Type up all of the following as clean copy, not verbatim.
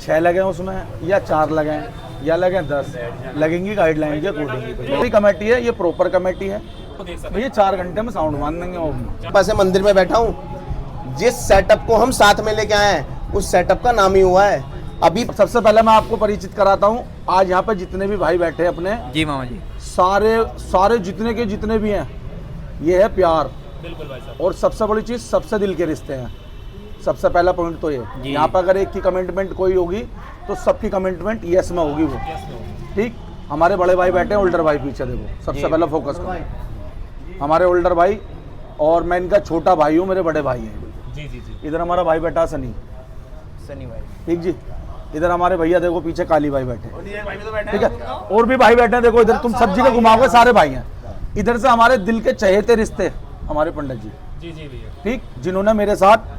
6 लगे उसमें या 4 लगे या लगे 10 लगेंगी गाइडलाइन के अकॉर्डिंग। मेरी कमेटी है, ये प्रॉपर कमेटी है भैया। 4 घंटे में साउंड मान देंगे। बस मंदिर में बैठा हूँ, जिस सेटअप को हम साथ में लेके आए हैं उस सेटअप का नाम ही हुआ है। अभी सबसे पहले मैं आपको परिचित कराता हूँ। आज यहाँ पे जितने भी भाई बैठे हैं अपने, जी मामा जी, सारे जितने के जितने भी हैं, ये है प्यार। बिल्कुल भाई साहब। और सबसे बड़ी चीज, सबसे दिल के रिश्ते हैं। सबसे पहला पॉइंट तो ये, यहाँ पे अगर एक की कमिटमेंट कोई होगी तो सबकी कमिटमेंट यस में होगी वो। ठीक, हमारे बड़े भाई बैठे हैं, ओल्डर भाई पीछे देखो, सबसे पहले फोकस करो। हमारे ओल्डर भाई और मैं इनका छोटा भाई हूँ, मेरे बड़े भाई हैं। जी जी जी। इधर हमारा भाई बैठा सनी भाई, ठीक जी। इधर हमारे भैया देखो पीछे काली भाई बैठे, ठीक है। और भी भाई बैठे हैं देखो इधर, तुम सब जगह घुमाओगे सारे भाई हैं। इधर से हमारे दिल के चहेते रिश्ते हमारे पंडित जी, जी जी भैया, ठीक, जिन्होंने मेरे साथ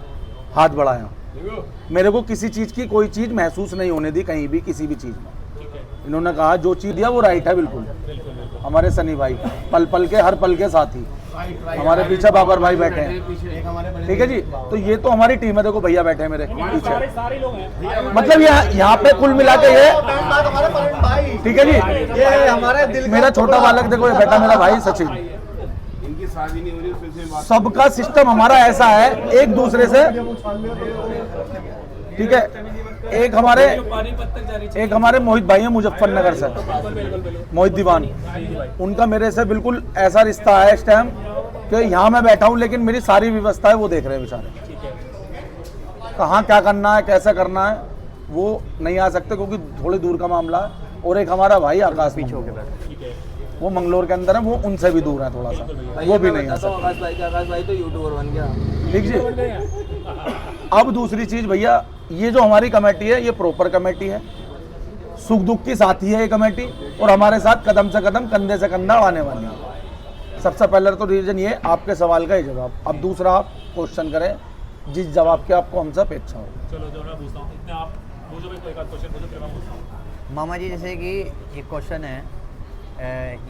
हाथ बढ़ाया। मेरे को किसी चीज की कोई चीज महसूस नहीं होने दी कहीं भी, किसी भी चीज में। इन्होंने कहा जो चीज दिया वो राइट है, बिल्कुल। हमारे सनी भाई पल पल के, हर पल के साथी। हमारे पीछे बाबर भाई बैठे हैं, ठीक है जी। तो ये तो हमारी टीम है, देखो भैया बैठे हैं मेरे पीछे। सारे लोग हैं मतलब यहाँ पे कुल मिला के ये, ठीक है जी। ये हमारे दिल मेरा छोटा बालक देखो, ये बैठा मेरा भाई सचिन। शादी नहीं हो रही, फिर से सबका सिस्टम हमारा ऐसा है, एक दूसरे से, ठीक है। एक हमारे मोहित भाई हैं मुजफ्फरनगर से, मोहित दीवान। उनका मेरे से बिल्कुल ऐसा रिश्ता है इस टाइम कि यहाँ मैं बैठा हूँ लेकिन मेरी सारी व्यवस्था है वो देख रहे हैं बेचारे। कहाँ क्या करना है, कैसे करना है, वो नहीं आ सकते क्योंकि थोड़ी दूर का मामला है। और एक हमारा भाई आकाश पीछे होके बैठा, वो मंगलोर के अंदर है, वो उनसे भी दूर है थोड़ा सा, वो भी नहीं आ सकता। आकाश भाई तो यूट्यूबर बन गया, ठीक जी। अब दूसरी चीज भैया, ये जो हमारी कमेटी है ये प्रॉपर कमेटी है, सुख दुख की साथी है ये कमेटी, और हमारे साथ कदम से कदम, कंधे से कंधा आने वाली है। सबसे पहले तो रीजन ये, आपके सवाल का ही जवाब। अब दूसरा आप क्वेश्चन करें जिस जवाब की आपको हमसे अपेक्षा हो। चलो जो मैं पूछता हूँ, इतने आप पूछो भाई, कोई एक आध क्वेश्चन पूछो, फिर मैं पूछता हूँ। मामा जी। जैसे कि एक क्वेश्चन है,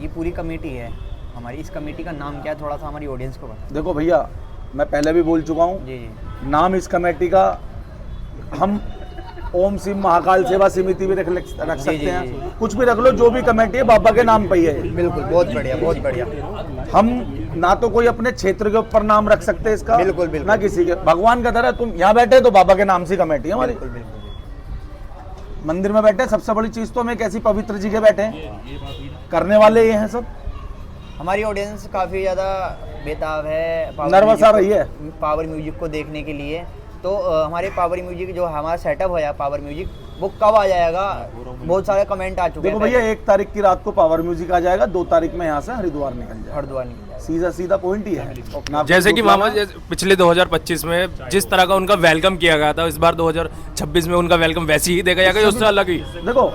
ये पूरी कमेटी है हमारी, इस कमेटी का नाम क्या है, थोड़ा सा हमारी ऑडियंस को बता। देखो भैया, मैं पहले भी बोल चुका हूँ, जी जी, नाम इस कमेटी का हम ओम सिंह महाकाल सेवा समिति भी रख सकते जी, हैं, जी। कुछ भी रख लो, जो भी कमेटी है बाबा के नाम पे ही है। बिल्कुल, बहुत बढ़िया, बहुत बढ़िया। हम ना तो कोई अपने क्षेत्र के ऊपर नाम रख सकते हैं इसका, बिल्कुल, बिल्कुल। ना किसी के। भगवान का दर है, तुम यहाँ बैठे तो बाबा के नाम से कमेटी है हमारी। बिल्कुल बिल्कुल। मंदिर में बैठे, सबसे बड़ी चीज तो हम एक ऐसी पवित्र जगह बैठे हैं, करने वाले ये हैं सब। हमारी ऑडियंस काफ़ी ज़्यादा बेताब है, नर्वस आ रही है पावर म्यूजिक को देखने के लिए। तो हमारे पावर म्यूजिक जो हमारा सेटअप है, पावर म्यूजिक, वो कब आ जाएगा? बहुत सारे कमेंट आ चुके हैं। देखो भैया, 1 तारीख की रात को पावर म्यूजिक आ जाएगा, 2 तारीख में यहाँ से हरिद्वार निकल जाएगा। हरिद्वार निकल जाएगा। सीधा सीधा पॉइंट ही है। जैसे कि मामा पिछले 2025 में जिस तरह का उनका वेलकम किया गया था, इस बार 2026 में उनका वेलकम वैसे ही देखा जाएगा, उससे अलग ही। देखो,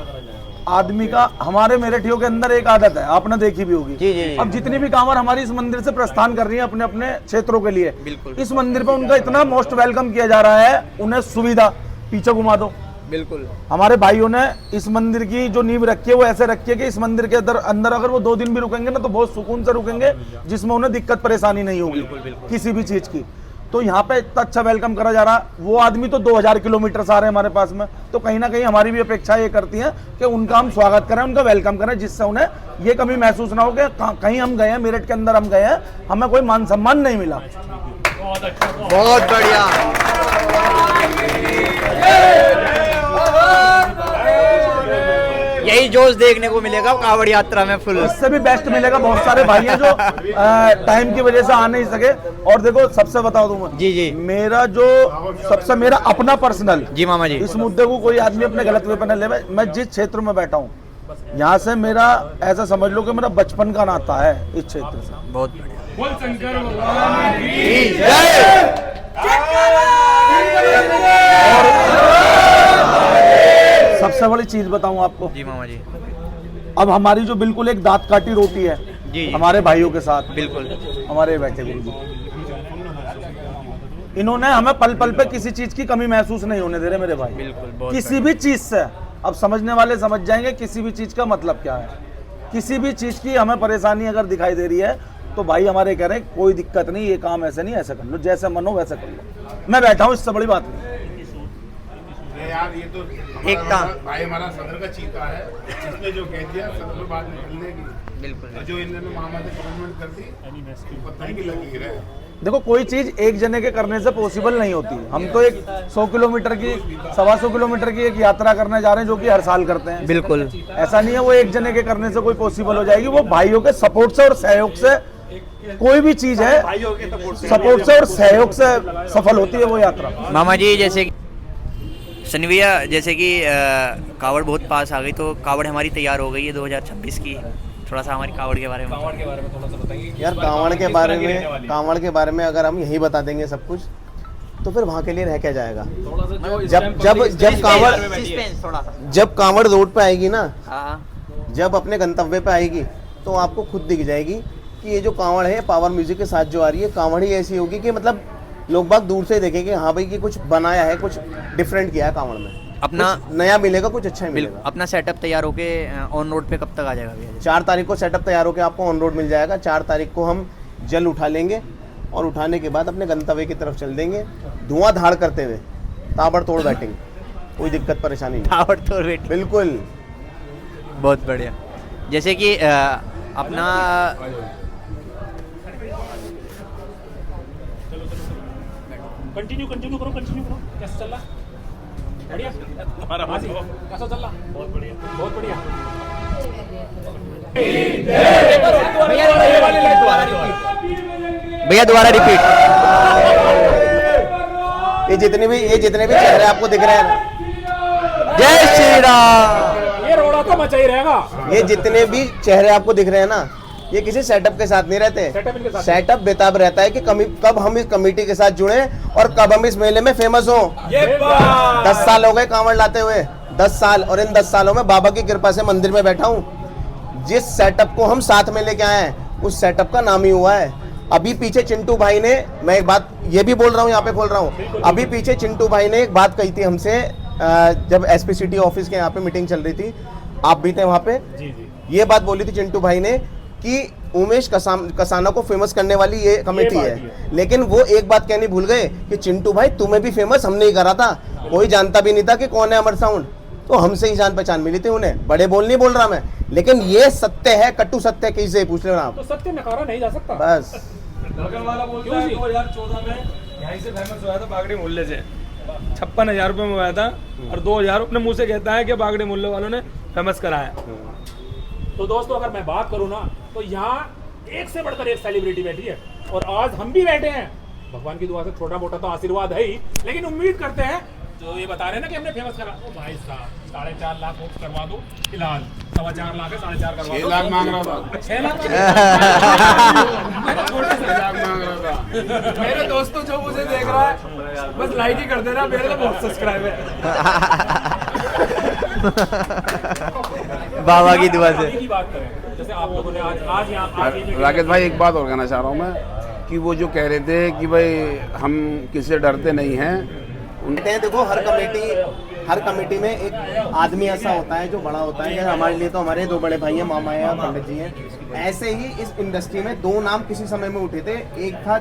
आदमी का, हमारे मेरठियों के अंदर एक आदत है, आपने देखी भी होगी। जी, जी। अब जितनी भी कांवर हमारी इस मंदिर से प्रस्थान कर रही है अपने अपने क्षेत्रों के लिए, बिल्कुल। इस मंदिर पे उनका इतना मोस्ट वेलकम किया जा रहा है, उन्हें सुविधा, पीछे घुमा दो। बिल्कुल। हमारे भाइयों ने इस मंदिर की जो नींव रखी है वो ऐसे रखी है कि इस मंदिर के अंदर अगर वो 2 दिन भी रुकेंगे ना तो बहुत सुकून से रुकेंगे, जिसमें उन्हें दिक्कत परेशानी नहीं होगी किसी भी चीज की। तो यहाँ पे इतना अच्छा वेलकम करा जा रहा। वो आदमी तो 2000 किलोमीटर से आ रहे हैं हमारे पास में, तो कहीं ना कहीं हमारी भी अपेक्षा ये करती है कि उनका हम स्वागत करें, उनका वेलकम करें, जिससे उन्हें ये कभी महसूस ना हो कि कहीं हम गए हैं, मेरठ के अंदर हम गए हैं, हमें कोई मान सम्मान नहीं मिला। बहुत अच्छा, बहुत बढ़िया। यही जोश देखने को मिलेगा कांवड़ यात्रा में फुल। इससे भी बेस्ट मिलेगा। बहुत सारे भाई हैं जो टाइम की वजह से आ नहीं सके। और देखो, सबसे बताओ तुम, जी जी, मेरा जो सबसे मेरा अपना पर्सनल, जी मामा जी, इस मुद्दे को कोई आदमी अपने गलत वे पर न ले। मैं जिस क्षेत्र में बैठा हूँ, यहाँ से मेरा, ऐसा समझ लो कि मेरा बचपन का नाता है इस क्षेत्र से। बहुत बढ़िया। बोल शंकर भगवान की सबसे बड़ी चीज बताऊं आपको, जी मामा जी, अब हमारी जो बिल्कुल एक दांत काटी रोटी है जी, हमारे भाइयों के साथ, बिल्कुल। हमारे बैठे गुरुजी, इन्होंने हमें पल पल पे किसी चीज की कमी महसूस नहीं होने दे रहे मेरे भाई, बिल्कुल, बहुत किसी भी चीज से। अब समझने वाले समझ जाएंगे किसी भी चीज का मतलब क्या है। किसी भी चीज की हमें परेशानी अगर दिखाई दे रही है तो भाई हमारे कह रहे हैं कोई दिक्कत नहीं, ये काम ऐसे नहीं, ऐसा कर लो, जैसे मन हो वैसे कर लो। मैं बैठा हूँ, इससे बड़ी बात नहीं। अरे यार ये तो एकता। भाई हमारा सदर का चीता है, इसने जो कह दिया सदर में बात निकलने की, बिल्कुल और जो इन्होंने मामा से कमेंटमेंट कर दी, पत्थर की लकीर है। देखो कोई चीज एक जने के करने से पॉसिबल नहीं होती। हम तो एक 100 किलोमीटर की 125 किलोमीटर की एक यात्रा करने जा रहे हैं जो कि हर साल करते हैं। बिल्कुल ऐसा नहीं है वो एक जने के करने से कोई पॉसिबल हो जाएगी, वो भाइयों के सपोर्ट से और सहयोग से कोई भी चीज है सपोर्ट से और सहयोग से सफल होती है वो यात्रा। मामा जी जैसे सनी भैया जैसे कि कावड़ बहुत पास आ गई, तो कावड़ हमारी तैयार हो गई है 2026 की, थोड़ा सा हमारी कावड़ के बारे में कांवड़ के बारे में थोड़ा सा बताइए। यार कांवड़ के बारे में अगर हम यही बता देंगे सब कुछ, तो फिर वहाँ के लिए रह क्या जाएगा। थोड़ा सा जो जब कांवड़ सस्पेंस थोड़ा सा। जब कांवड़ रोड पे आएगी ना, हाँ जब अपने गंतव्य पे आएगी, तो आपको खुद दिख जाएगी कि ये जो कांवड़ है पावर म्यूजिक के साथ जो आ रही है, कांवड़ ही ऐसी होगी कि मतलब लोग बाग दूर से देखेंगे हाँ भाई कि कुछ बनाया है, कुछ डिफरेंट किया है कांवड़ में, अपना कुछ नया मिलेगा, कुछ अच्छा ही मिलेगा। अपना सेटअप तैयार होके ऑन रोड पे कब तक आ जाएगा भैया? 4 तारीख को सेटअप तैयार होकर आपको ऑन रोड मिल जाएगा। 4 तारीख को हम जल उठा लेंगे और उठाने के बाद अपने गंतव्य की तरफ चल देंगे, धुआंधार करते हुए, ताबड़तोड़ बैटिंग, कोई दिक्कत परेशानी नहीं। टावर तोड़ बेटी, बिल्कुल बहुत बढ़िया। जैसे कि अपना कंटिन्यू करो, कैसा चल रहा? बढ़िया हमारा कैसा चल रहा? बहुत बढ़िया, बहुत बढ़िया। भैया दोबारा रिपीट। ये जितने भी चेहरे आपको दिख रहे हैं ना, जय श्री राम। ये रोड़ा तो मचा ही रहेगा। ये जितने भी चेहरे आपको दिख रहे हैं ना, ये किसी सेटअप के साथ नहीं रहते। सेटअप इनके साथ सेटअप बेताब रहता है कि कब हम इस कमेटी के साथ जुड़े और कब हम इस मेले में फेमस हों। 10 साल हो गए कांवड़ लाते हुए, 10 साल, और इन 10 सालों में बाबा की कृपा से मंदिर में बैठा हूँ। जिस सेटअप को हम साथ में लेके आए हैं, उस सेटअप का नाम ही हुआ है। अभी पीछे चिंटू भाई ने, मैं एक बात ये भी बोल रहा हूँ, यहाँ पे खोल रहा हूँ, अभी पीछे चिंटू भाई ने एक बात कही थी हमसे, जब एसपी सिटी ऑफिस के यहाँ पे मीटिंग चल रही थी, आप भी थे वहाँ पे। ये बात बोली थी चिंटू भाई ने कि उमेश कसाना को फेमस करने वाली ये कमेटी है, लेकिन वो एक बात कहनी भूल गए कि चिंटू भाई तुम्हें भी फेमस हमने ही करा था, कोई जानता भी नहीं था कि कौन है अमर साउंड, तो हमसे ही जान पहचान मिली थी उन्हें। बड़े बोल नहीं बोल रहा मैं, लेकिन ये सत्य है, कटु सत्य, किसी से पूछ लेना आप। तो सत्य नकारा नहीं जा सकता। बस वाला बोलता है 2014 में यहीं से फेमस हुआ था बागड़ी मुल्ले से, 56,000 रुपये में हुआ था, और 2,000 अपने मुंह से कहता है कि बागड़ी मुल्ले वालों ने फेमस कराया। तो दोस्तों अगर मैं बात करूं ना, तो यहाँ एक से बढ़कर एक सेलिब्रिटी बैठी है, और आज हम भी बैठे हैं। भगवान की दुआ से छोटा मोटा तो आशीर्वाद है ही, लेकिन उम्मीद करते हैं जो ये बता रहे हैं ना कि हमने फेमस करा, ओ भाई साहब 4.5 लाख करवा दो फिलहाल, 4.25 लाख है, 4.5 करवा दो। 6 लाख मांग रहा था, 6 लाख मांग रहा था। मेरे दोस्तों जो मुझे देख रहा है बस लाइक ही कर देना, मेरे तो बहुत सब्सक्राइब है। बाबा की दुआ से। की बात करें, जैसे आप लोगों ने आज यहाँ राकेश भाई एक बात और कहना चाह रहा हूँ मैं, कि वो जो कह रहे थे कि भाई हम किसी से डरते नहीं हैं, कहते हैं देखो हर कमेटी में एक आदमी ऐसा होता है जो बड़ा होता है। जैसे हमारे लिए तो हमारे 2 बड़े भाई हैं, मामा है और पंडित जी हैं। ऐसे ही इस इंडस्ट्री में 2 नाम किसी समय में उठे थे, एक था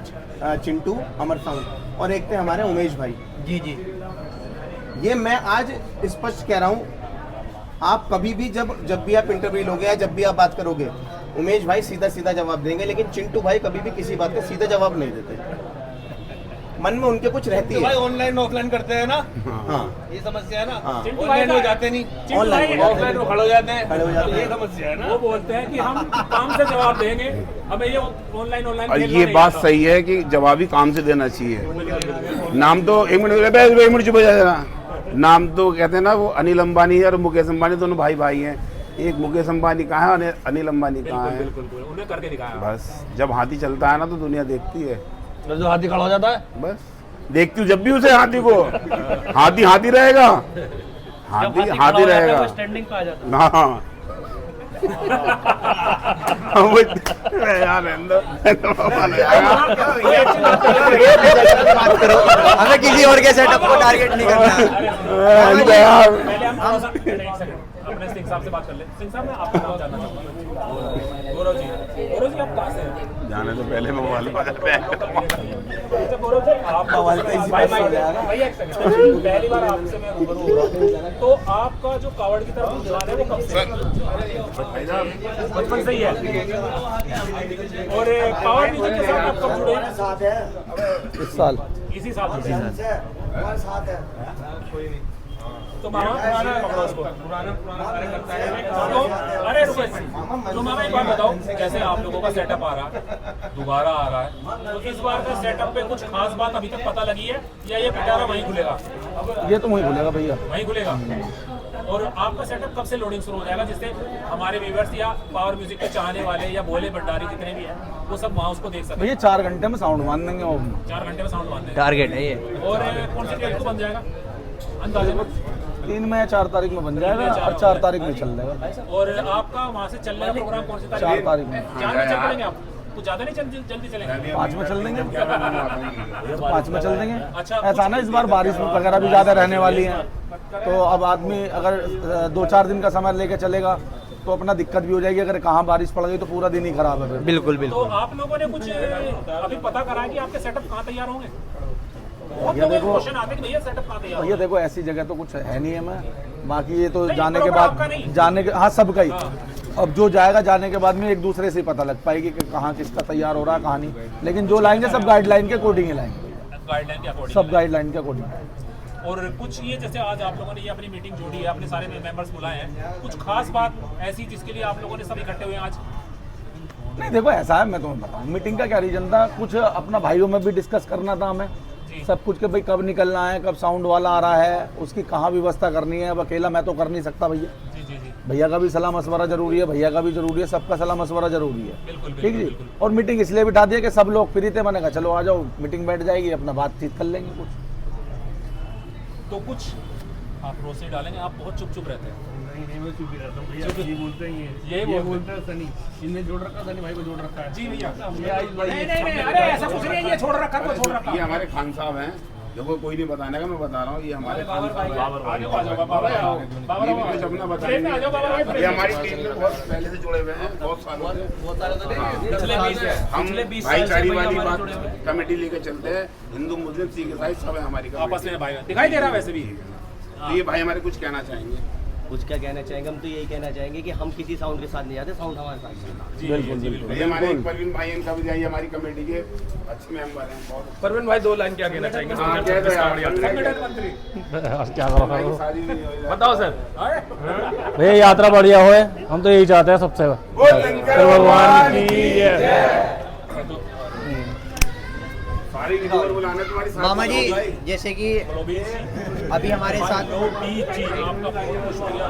चिंटू अमर साउंड और एक थे हमारे उमेश भाई। जी जी, ये मैं आज स्पष्ट कह रहा हूँ, आप कभी भी जब भी आप इंटरव्यू लोगे या जब भी आप बात करोगे, उमेश भाई सीधा सीधा जवाब देंगे, लेकिन चिंटू भाई कभी भी किसी बात का सीधा जवाब नहीं देते। मन में उनके कुछ रहती है। ऑनलाइन ऑफलाइन करते हैं ना, हाँ ये समस्या है ना। हाँ। ऑनलाइन हो जाते नहीं, ऑनलाइन ऑफलाइन खड़े हो जाते हैं, खड़े हो जाते हैं। ये समस्या है ना। वो बोलते हैं कि हम काम से जवाब देंगे, हमें ये ऑनलाइन और ये बात सही है कि जवाब ही काम से देना चाहिए। नाम तो एक मिनट चुप हो जाएगा। नाम तो कहते हैं ना, वो अनिल अंबानी और मुकेश अंबानी दोनों भाई हैं। एक मुकेश अंबानी कहाँ है, अनिल अंबानी कहाँ है। बिल्कुल उन्हें करके दिखाया। बस जब हाथी चलता है ना तो दुनिया देखती है, जो हाथी खड़ा हो जाता है बस देखती हूँ जब भी उसे हाथी को। हाथी रहेगा, हाथी रहेगा, स्टैंडिंग पे आ जाता हाँ। बात करो, हमें किसी और के सेटअप को टारगेट नहीं करना। पहले हम अपने सिंह साहब से बात कर ले। सिंह साहब मैं आपका नाम जानना चाहूँगा। गौरव जी आप कहाँ से हैं? जाने तो पहले मोबाइल अच्छा गौरव जी आप भैया एक सेकंड, पहली बार आपसे मैं रूबरू हुआ तो आपका जो कावड़ की तरफ रुझान है वो कब से? बचपन से ही है। और कावड़ म्यूजिक के साथ आप कब जुड़े हैं? इस साल इसी साल से। तो मामा पकड़ो उसको। तो अरे रुको, तो मामा एक बात बताओ, जैसे आप लोगों का सेटअप आ रहा है, दोबारा आ रहा है, तो इस बार का सेटअप पे कुछ खास बात अभी तक पता लगी है या ये पिटारा वहीं खुलेगा? ये तो वहीं खुलेगा भैया। वहीं खुलेगा। और आपका सेटअप कब से लोडिंग शुरू हो जाएगा, जिससे हमारे व्यूअर्स या पावर म्यूजिक के चाहने वाले या भोले भंडारी जितने भी हैं वो सब वहाँ उसको देख सकते भैया 4 घंटे में साउंड मान देंगे वो। 4 घंटे में साउंड बांधे टारगेट है ये। और कौन सी डेट को बन जाएगा अंदाजा? 3 में या 4 तारीख में बन जाएगा और 4 तारीख में चल जाएगा। और आपका वहाँ से चलने का प्रोग्राम कौन सी 4 तारीख में। 4 में चल पड़ेंगे आप? कुछ ज्यादा नहीं जल्दी चलेंगे? 5 में चल देंगे। 5 में चल देंगे। अच्छा, ऐसा ना इस बार बारिश वगैरह भी ज़्यादा रहने वाली है, तो अब आदमी अगर 2-4 दिन का समय लेके चलेगा तो अपना दिक्कत भी हो जाएगी। अगर कहाँ बारिश पड़ गई तो पूरा दिन ही खराब है फिर। बिल्कुल तो बिल्कुल। आप लोगों ने कुछ अभी पता करा है कि आपके सेटअप कहाँ तैयार होंगे? बहुत भैया लोगों को देखो, क्वेश्चन आते हैं कि भैया सेटअप कहाँ तैयार भैया होगा? देखो ऐसी जगह तो कुछ है नहीं है मैं, बाकी ये तो नहीं, जाने के बरोबर बाद आपका नहीं। जाने के हाँ सबका ही। अब जो जाएगा जाने के बाद में एक दूसरे से ही पता लग पाएगी कि कहाँ किसका तैयार हो रहा है कहाँ नहीं, लेकिन जो लाएंगे सब गाइडलाइन के अकॉर्डिंग ही लाएंगे। गाइडलाइन के अकॉर्डिंग सब गाइडलाइन के अकॉर्डिंग। और कुछ ये जैसे आज आप लोगों ने ये अपनी मीटिंग जोड़ी है, अपने सारे मेंबर्स बुलाए हैं, कुछ खास बात ऐसी जिसके लिए आप लोगों ने सब इकट्ठे हुए हैं आज? नहीं देखो ऐसा है, मैं तुम्हें बताऊँ मीटिंग का क्या रीजन था, कुछ अपना भाइयों में भी डिस्कस करना था हमें सब कुछ के भाई कब निकलना है, कब साउंड वाला आ रहा है, उसकी कहाँ व्यवस्था करनी है। अब अकेला मैं तो कर नहीं सकता भैया, जी जी जी भैया का भी सलाह मशवरा जरूरी है, भैया का भी जरूरी है, सबका सलाह मशवरा जरूरी है। बिल्कुल ठीक जी। और मीटिंग इसलिए बिठा दिया कि सब लोग फ्री थे, मैंने कहा चलो आ जाओ, मीटिंग बैठ जाएगी, अपना बातचीत कर लेंगे कुछ। तो कुछ आप रोज से डालेंगे, आप बहुत चुप रहते हैं। नहीं मैं चुप ही रहता हूँ भैया, ये बोलते ही हैं। यही बोलते हैं सनी, इनने जोड़ रखा, सनी भाई को जोड़ रखा है। जी भैया। ये आइस भाई नहीं, अरे ऐसा कुछ नहीं है, ये छोड़ रखा तो छोड़ रखा। ये हमारे खान साहब हैं, देखो कोई नहीं बताने का, मैं बता रहा हूँ, ये हमारे खान साहब हैं। ये कुछ अपना बताएंगे। ये हमारी टीम में बहुत पहले से जुड़े हुए हैं, बहुत सालों से। हम भाईचारे वाली बात कमेटी लेके चलते हैं, हिंदू मुस्लिम सिख ईसाई सब है हमारी आपस में भाई दिखाई दे रहा है वैसे भी। ये भाई हमारे कुछ कहना चाहेंगे। कुछ क्या कहना चाहेंगे, हम तो यही कहना चाहेंगे कि हम किसी साउंड के साथ नहीं जाते, साउंड हमारे साथ है। बिल्कुल बिल्कुल। ये हमारे एक परवीन भाई इनका भी जाइए, हमारी कमेटी के अच्छे मेंबर हैं बहुत। परवीन भाई 2 लाइन क्या कहना चाहेंगे? हाँ, कह दो यार। संगठन मंत्री क्या करो सारी बताओ सर। भैया यात्रा बढ़िया होए, हम तो यही चाहते हैं सबसे। भगवान की जय। सारी किसी और बुलाना तुम्हारी सारी मामा जी भाई। जैसे कि अभी हमारे साथ आपका बहुत शुक्रिया।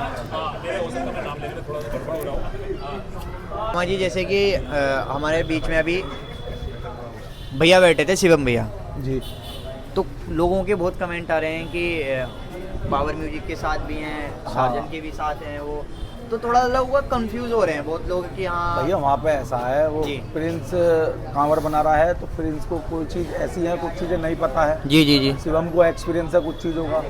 मेरे हो सकता है मैं नाम लेने में थोड़ा सा गड़बड़ हो रहा हूँ। मामा जी जैसे कि हमारे बीच में अभी भैया बैठे थे, शिवम भैया, जी। तो लोगों के बहुत कमेंट आ रहे हैं कि पावर म्यूजिक के साथ भी हैं, साजन के भी साथ हैं वो, तो थोड़ा लोग कंफ्यूज हो रहे हैं बहुत लोग कि हाँ भैया वहाँ पे ऐसा है, वो जी। प्रिंस कांवड़ बना रहा है, तो प्रिंस को कोई चीज़ ऐसी है, कुछ चीज़ें नहीं पता है। जी जी जी शिवम को एक्सपीरियंस है कुछ चीज़ों का,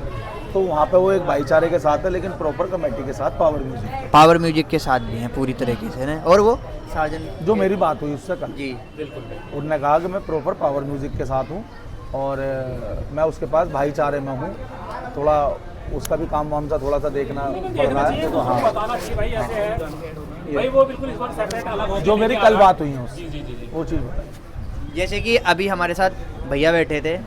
तो वहाँ पे वो एक भाईचारे के साथ है, लेकिन प्रॉपर कमेटी के साथ पावर म्यूजिक के साथ भी हैं पूरी तरीके से ना। और वो साजन जो मेरी बात हुई उससे कल, जी उन्होंने कहा कि मैं प्रॉपर पावर म्यूजिक के साथ हूँ और मैं उसके पास भाईचारे में हूँ, थोड़ा उसका भी काम वाम सा थोड़ा सा देखना पड़ रहा है। तो हाँ बताना चाहिए भाई ऐसे है भाई, वो बिल्कुल इस बार सेपरेट अलग हो जो मेरी कल बात हुई है उससे, जी जी जी जी। वो चीज़ बताई। जैसे कि अभी हमारे साथ भैया बैठे थे,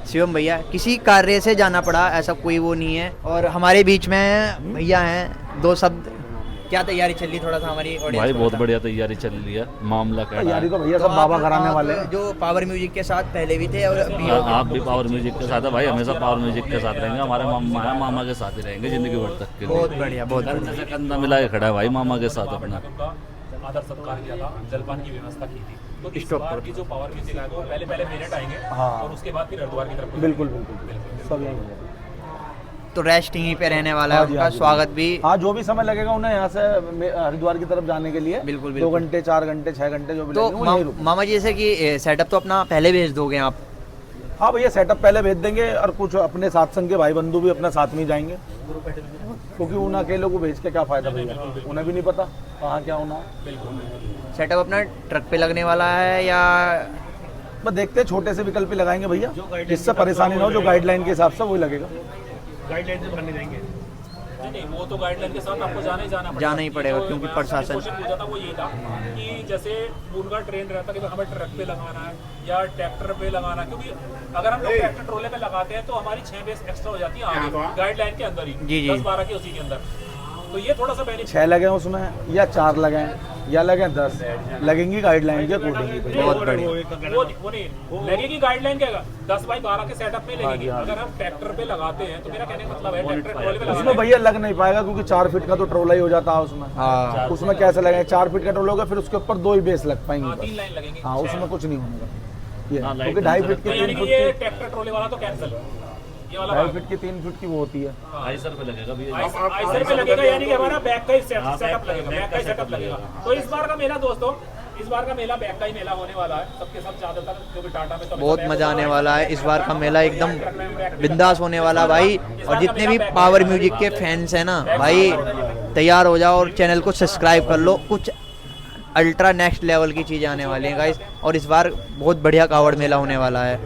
शिवम भैया, किसी कार्य से जाना पड़ा ऐसा कोई वो नहीं है, और हमारे बीच में भैया हैं, 2 शब्द क्या तैयारी चल रही, थोड़ा सा हमारी ऑडियंस भाई को बहुत बताओ। बढ़िया तैयारी चल रही है, मामला क्या यारी है। तो भैया सब बाबा घराने वाले हैं। जो पावर म्यूजिक के साथ पहले भी थे और अभी आप भी पावर म्यूजिक के साथ है भाई, हमेशा पावर म्यूजिक के साथ रहेंगे, हमारे मामा है, मामा के साथ ही रहेंगे जिंदगी भर तक के लिए। बहुत बढ़िया, बहुत बढ़िया। कंधे से कंधा मिला के खड़ा है भाई मामा के साथ अपना। उनका आदर सत्कार किया था, जलपान की व्यवस्था की थी। तो इस स्टॉप बार की जो पावर म्यूजिक आएगा वो पहले मेरठ आएंगे हाँ। और उसके बाद फिर हरिद्वार की तरफ बिल्कुल बिल्कुल सब यही है। तो रेस्ट यहीं पे रहने वाला है, हाँ जी, उनका हाँ जी। स्वागत भी। हाँ जो भी समय लगेगा उन्हें यहाँ से हरिद्वार की तरफ जाने के लिए, बिल्कुल, 2 बिल्कुल। घंटे 4 घंटे 6 घंटे जो भी तो लगेंगे वो यहीं रुकेंगे। मामा जी जैसे कि सेटअप तो अपना पहले भेज दोगे आप? हाँ भैया सेटअप पहले भेज देंगे, और कुछ अपने साथ संग के भाई बंधु भी अपने साथ में ही जाएंगे। क्योंकि उन अकेले को भेज के क्या फायदा भैया, उन्हें भी नहीं पता कहाँ क्या होना। सेटअप अपना ट्रक पे लगने वाला है या बस देखते हैं, छोटे से विकल्प ही लगाएंगे भैया, जिससे परेशानी ना हो, जो गाइडलाइन के हिसाब से वही लगेगा। गाइडलाइन से भरने जाएंगे। नहीं वो तो गाइडलाइन के साथ आपको जाना ही पड़ेगा, जो क्योंकि मैं प्रशासन- क्वेश्चन पूछा था वो यही था कि जैसे उनका ट्रेंड रहता कि भाई हमें ट्रक पे लगाना है या ट्रैक्टर पे लगाना है, क्योंकि अगर हम लोग ट्रैक्टर ट्रोले पे लगाते हैं तो हमारी 6 बेस एक्स्ट्रा हो जाती है आगे गाइडलाइन के अंदर ही, जी, जी। 10-12 की उसी के अंदर। तो ये थोड़ा सा बेनिफिट 6 लगे उसमें या 4 लगे या लगे 10 लगेंगी गाइडलाइन के अकॉर्डिंग। बहुत बढ़िया। वो नहीं लगेगी गाइडलाइन क्या 10x12 के सेटअप में लगेगी। अगर हम ट्रैक्टर पे लगाते हैं तो मेरा कहने का मतलब है ट्रैक्टर ट्रोले पे लगाना उसमें भैया लग नहीं पाएगा, क्योंकि 4 फीट का तो ट्रोला ही हो जाता है उसमें। हाँ उसमें कैसे लगेगा, 4 फीट का ट्रोला होगा, फिर उसके ऊपर 2 ही बेस लग पाएंगे 3 बस। लाइन लगेंगी। हाँ, उसमें कुछ नहीं होगा ये, क्योंकि 2.5 फीट की तो यानी 3 कि फीट ये की ट्रैक्टर ट्रोले वाला तो कैंसिल, ये वाला 2.5 फीट की 3 फीट की वो होती है। आइसर पे लगेगा, यानी कि हमारा बैक का ही सेटअप लगेगा, बैक का ही सेटअप लगेगा। तो इस बार का मेला दोस्तों, इस बार का मेला बैक का ही मेला होने वाला है सबके सब, ज्यादातर जो भी टाटा में तो बहुत मजा आने वाला है इस बार का मेला, एकदम बिंदास होने वाला भाई। और जितने भी पावर म्यूजिक के फैंस हैं ना भाई, तैयार हो जाओ और चैनल को सब्सक्राइब कर लो, कुछ अल्ट्रा नेक्स्ट लेवल की चीज़ें आने वाली हैं गाइस। और इस बार बहुत बढ़िया कावड़ मेला होने वाला है।